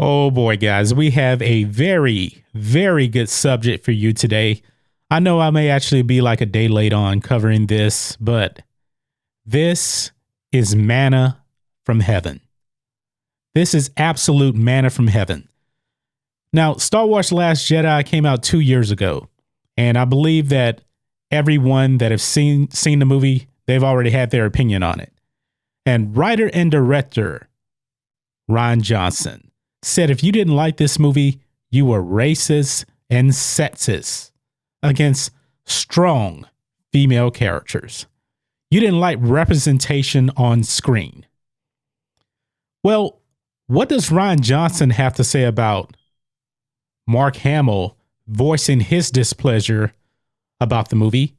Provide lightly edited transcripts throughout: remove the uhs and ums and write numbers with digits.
Oh boy, guys, we have a very, very good subject for you today. I know I may actually be like a day late on covering this, but this is manna from heaven. This is absolute manna from heaven. Now, Star Wars Last Jedi came out 2 years ago, and I believe that everyone that have seen the movie, they've already had their opinion on it. And writer and director Rian Johnson said if you didn't like this movie, you were racist and sexist against strong female characters. You didn't like representation on screen. Well, what does Rian Johnson have to say about Mark Hamill voicing his displeasure about the movie?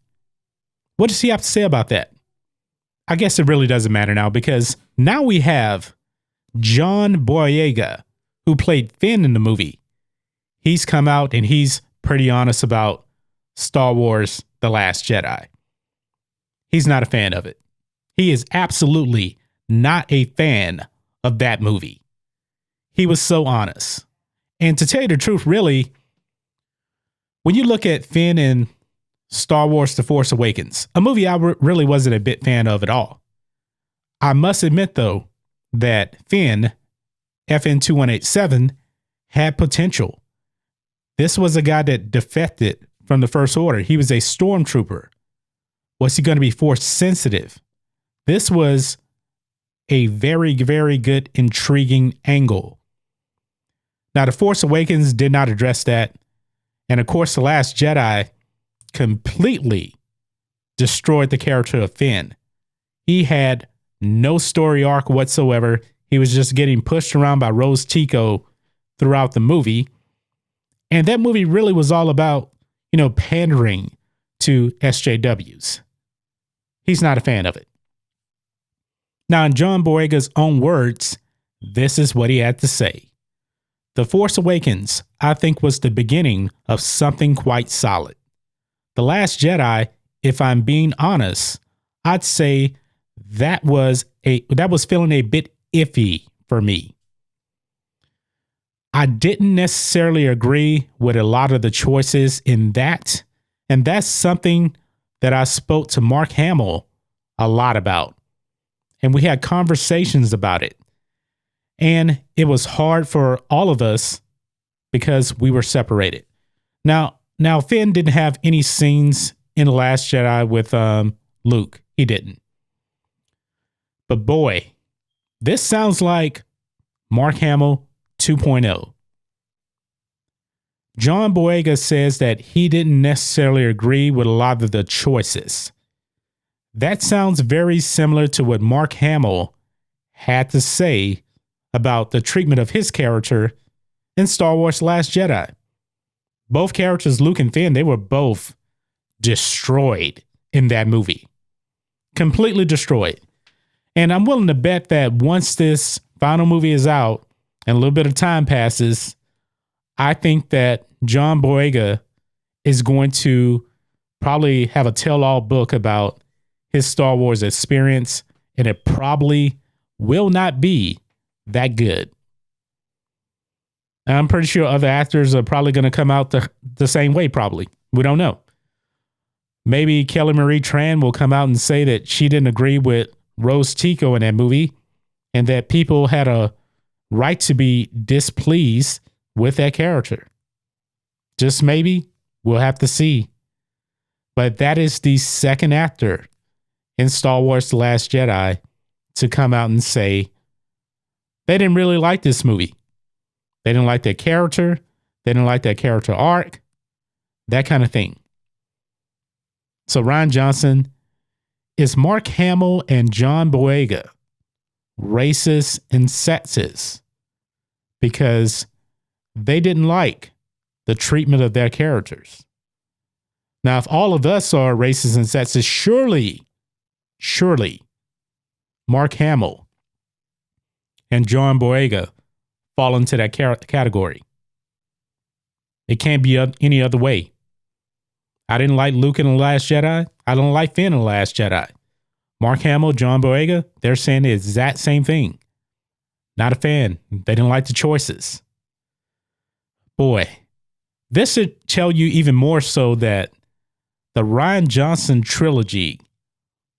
What does he have to say about that? I guess it really doesn't matter now, because now we have John Boyega, who played Finn in the movie. He's come out and he's pretty honest about Star Wars The Last Jedi. He's not a fan of it. He is absolutely not a fan of that movie. He was so honest. And to tell you the truth, really, when you look at Finn in Star Wars The Force Awakens, a movie I really wasn't a big fan of at all. I must admit, though, that Finn, FN2187, had potential. This was a guy that defected from the First Order. He was a stormtrooper. Was he going to be force sensitive? This was a very, very good, intriguing angle. Now, The Force Awakens did not address that. And of course, The Last Jedi completely destroyed the character of Finn. He had no story arc whatsoever. He was just getting pushed around by Rose Tico throughout the movie. And that movie really was all about, pandering to SJWs. He's not a fan of it. Now, in John Boyega's own words, this is what he had to say. The Force Awakens, I think, was the beginning of something quite solid. The Last Jedi, if I'm being honest, I'd say that was feeling a bit iffy for me. I didn't necessarily agree with a lot of the choices in that, and that's something that I spoke to Mark Hamill a lot about. And we had conversations about it. And it was hard for all of us because we were separated. Now Finn didn't have any scenes in The Last Jedi with Luke. He didn't. But boy, this sounds like Mark Hamill 2.0. John Boyega says that he didn't necessarily agree with a lot of the choices. That sounds very similar to what Mark Hamill had to say about the treatment of his character in Star Wars Last Jedi. Both characters, Luke and Finn, they were both destroyed in that movie. Completely destroyed. And I'm willing to bet that once this final movie is out and a little bit of time passes, I think that John Boyega is going to probably have a tell-all book about his Star Wars experience, and it probably will not be that good. I'm pretty sure other actors are probably going to come out the same way, probably. We don't know. Maybe Kelly Marie Tran will come out and say that she didn't agree with Rose Tico in that movie and that people had a right to be displeased with that character. Just maybe. We'll have to see. But that is the second actor in Star Wars The Last Jedi to come out and say they didn't really like this movie. They didn't like that character. They didn't like that character arc. That kind of thing. So Rian Johnson, is Mark Hamill and John Boyega racist and sexist because they didn't like the treatment of their characters? Now, if all of us are racist and sexist, surely Mark Hamill and John Boyega fall into that category. It can't be any other way. I didn't like Luke in The Last Jedi. I don't like Finn in The Last Jedi. Mark Hamill, John Boyega, they're saying the exact same thing. Not a fan. They didn't like the choices. boy, this should tell you even more so that the Rian Johnson trilogy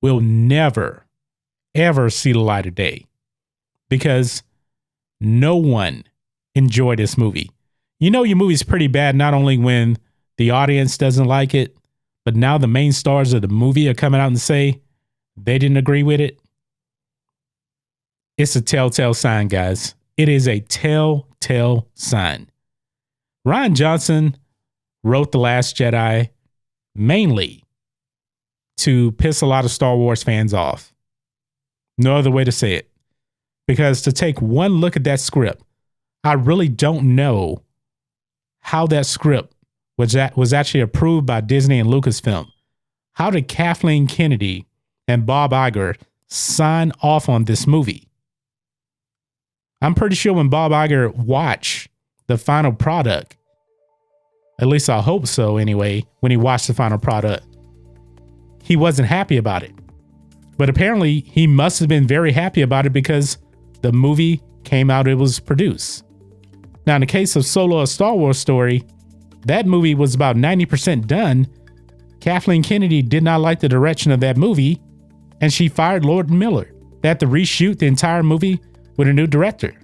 will never, ever see the light of day because no one enjoyed this movie. You know your movie's pretty bad not only when the audience doesn't like it, but now the main stars of the movie are coming out and say they didn't agree with it. It's a telltale sign, guys. It is a telltale sign. Rian Johnson wrote The Last Jedi mainly to piss a lot of Star Wars fans off. No other way to say it. Because to take one look at that script, I really don't know how that script was actually approved by Disney and Lucasfilm. How did Kathleen Kennedy and Bob Iger sign off on this movie? I'm pretty sure when Bob Iger watched the final product, at least I hope so anyway, when he watched the final product, he wasn't happy about it. But apparently he must have been very happy about it because the movie came out, it was produced. Now, in the case of Solo: A Star Wars Story, that movie was about 90% done. Kathleen Kennedy did not like the direction of that movie, and she fired Lord Miller. They had to reshoot the entire movie with a new director.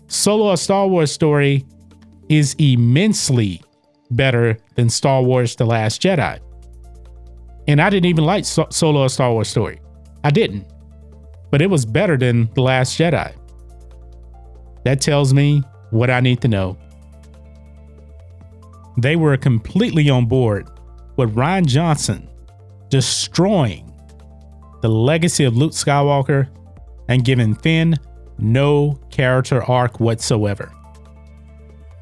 Solo: A Star Wars Story is immensely better than Star Wars: The Last Jedi. And I didn't even like Solo: A Star Wars Story. I didn't. But it was better than The Last Jedi. That tells me what I need to know. They were completely on board with Rian Johnson destroying the legacy of Luke Skywalker and giving Finn no character arc whatsoever.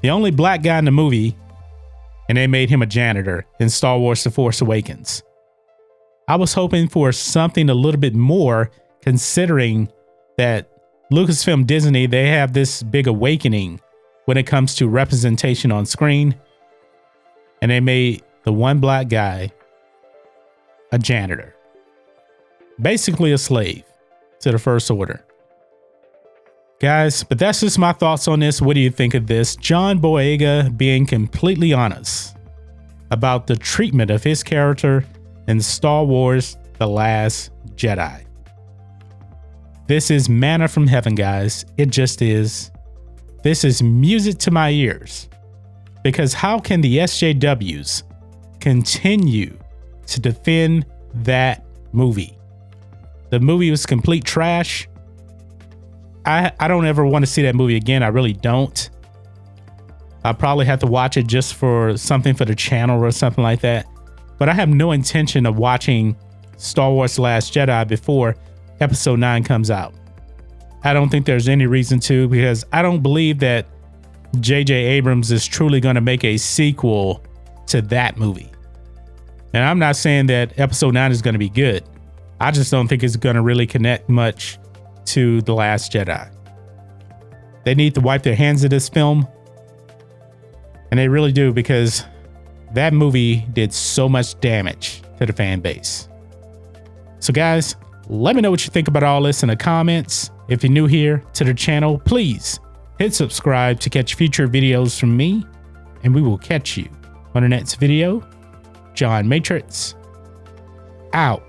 The only black guy in the movie, and they made him a janitor in Star Wars: The Force Awakens. I was hoping for something a little bit more, considering that Lucasfilm Disney, they have this big awakening when it comes to representation on screen. And they made the one black guy a janitor. Basically a slave to the First Order. Guys, but that's just my thoughts on this. What do you think of this? John Boyega being completely honest about the treatment of his character in Star Wars: The Last Jedi. This is manna from heaven, guys. It just is. This is music to my ears. Because how can the SJWs continue to defend that movie? The movie was complete trash. I don't ever want to see that movie again. I really don't. I probably have to watch it just for something for the channel or something like that. But I have no intention of watching Star Wars: The Last Jedi before Episode 9 comes out. I don't think there's any reason to, because I don't believe that J.J. Abrams is truly going to make a sequel to that movie. And I'm not saying that Episode 9 is going to be good. I just don't think it's going to really connect much to The Last Jedi. They need to wipe their hands of this film. And they really do, because that movie did so much damage to the fan base. So guys, let me know what you think about all this in the comments. If you're new here to the channel, please hit subscribe to catch future videos from me. And we will catch you on the next video. John Matrixx, out.